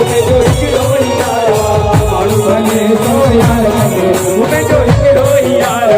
उमे जो हिकिड़ो ही यार माण्हू भले तो यार लॻे उमे जो हिकिड़ो ही यार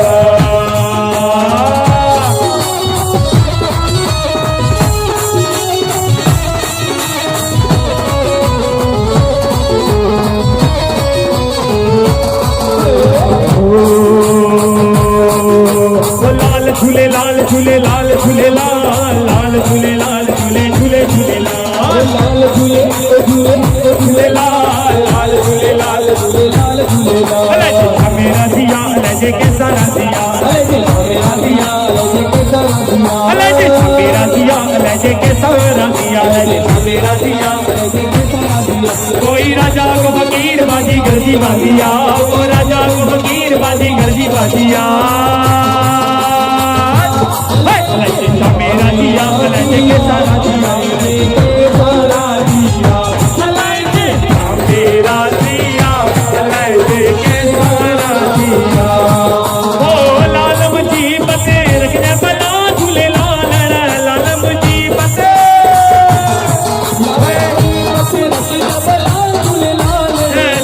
झूले लाल झूले लाल झूले लाल लाल झूले लाल झूले झूले झूले लाल लाल झूले झूले झूले लाल लाल झूले लाल झूले लाल झूले लाल मेरा दिया लजे के सारा दिया मेरा दिया लजे के सारा दिया मेरा दिया लजे के सारा दिया मेरा दिया लजे के सारा दिया कोई राजा को फकीर बाजी गर्जी बाजिया वो राजा को फकीर बाजी गर्जी बाजिया मेरा दिया लजे के सारा दिया के सारा दिया मेरा दिया लजे के सारा दिया ओ लालम जी बते रखने बना झूले लाल लालम जी बते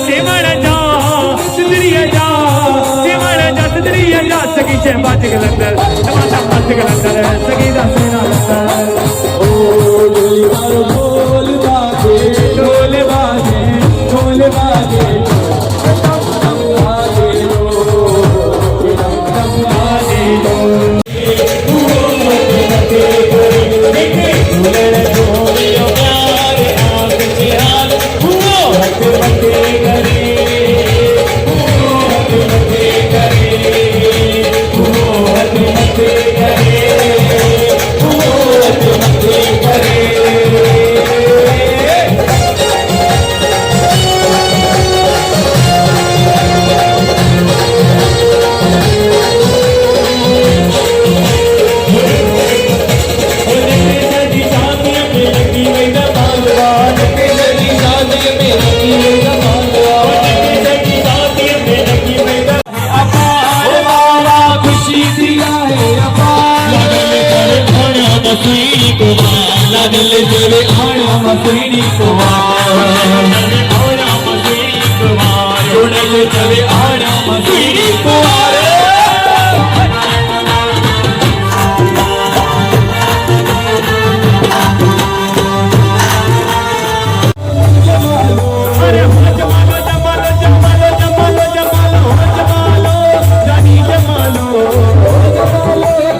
सिमर जा सिदरिया जा सिमर जा सिदरिया जा सगी से बात गलंदर टमाटा बात गलंदर सगी दा सेना लंदर ओ दिलदार ढोल बाजे ढोल बाजे ढोल बाजे दम बाजे दम बाजे लगल तेरे आया मसीनी कुमार आया मसीनी कुमार जुड़ल तेरे आया मसीनी कुमार अरे जमालो जमालो जमालो जमालो जमालो जमालो जानी जमालो जमालो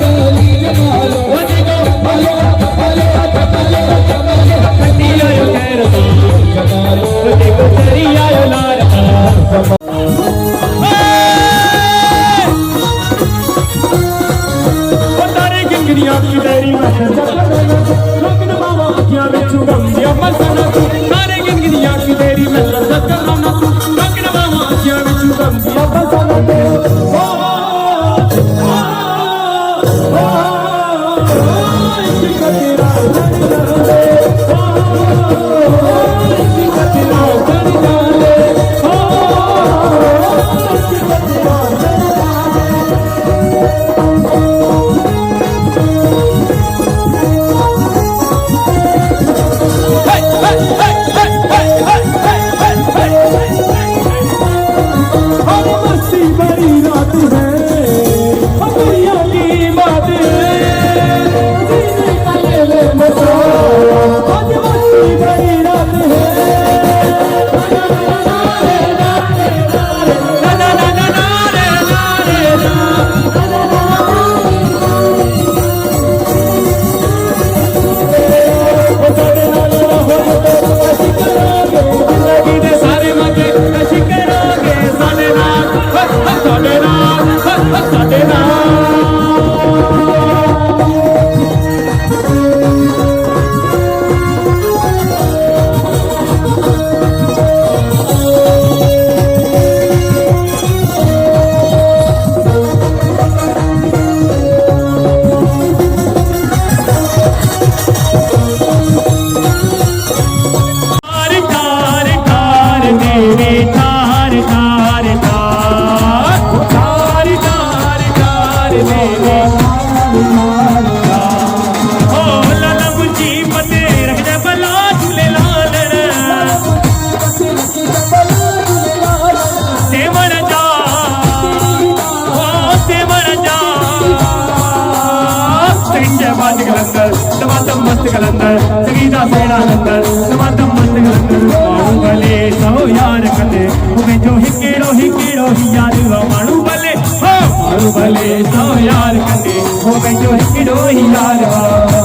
लंगर संगीता सेना लंगर समातम मस्त लंगर माणू भले सहो यार कदे उमे जो हिकेड़ो हिकेड़ो ही यार माणू भले हो माणू भले सहो यार कदे उमे जो हिकेड़ो ही यार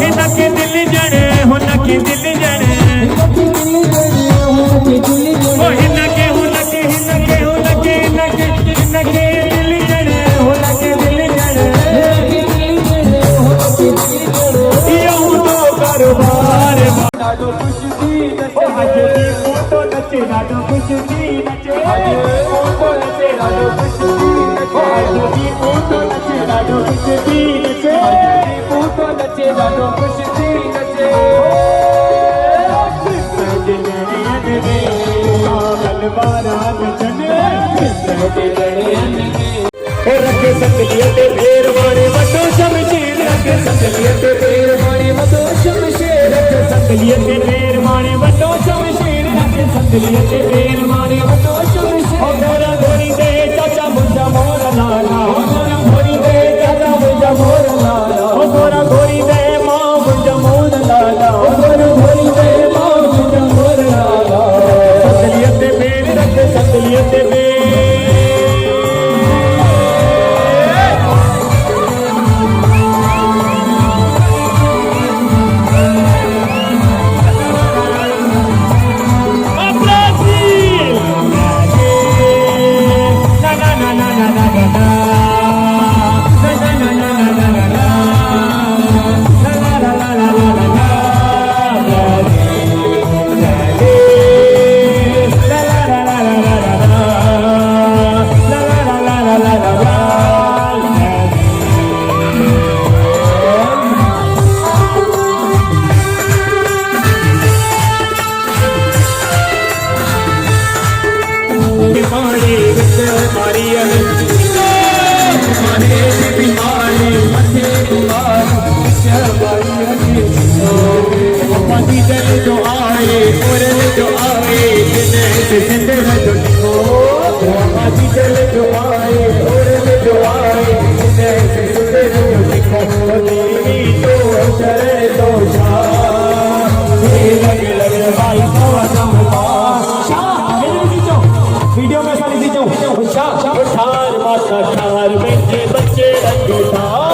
इनके दिल जणे हुनके दिल जणे ओ हिनके हुनके हिनके हुनके हिनके हिनके दिल जणे हुनके दिल जणे यूं तो कारोबार ॾाढो ख़ुशि थी नचे अॼु दी फोटो नचे ॾाढो ख़ुशि थी नचे अॼु फोटो नचे ॾाढो ख़ुशि थी नचे अॼु दी फोटो नचे ॾाढो ख़ुशि थी नचे अॼु दी फोटो नचे ॾाढो ख़ुशि थी नचे रखे संगलियत फेर वाणे वॾो शमशीर रखे संगलियत फेर वाणे वॾो शमशीर रखे संगलियत फेर वाणे वॾो शमशीर रखे संगलियत फेर वाणे वॾो शमशीर ओ गोरा गोरी दे चाचा मुंहिंजा मोर लाला ओ गोरा गोरी दे चाचा मुंहिंजा मोर लाला ओ गोरा गोरी दे मां मुंहिंजा मोर लाला ओ गोरा गोरी दे मां मुंहिंजा मोर लाला संगलियत फेर रखे संगलियत फेर जो आए और जो आए जो आए और जो आए तो चले तो वीडियो में सारी चीजों ठार माता ठार में बच्चे रंगे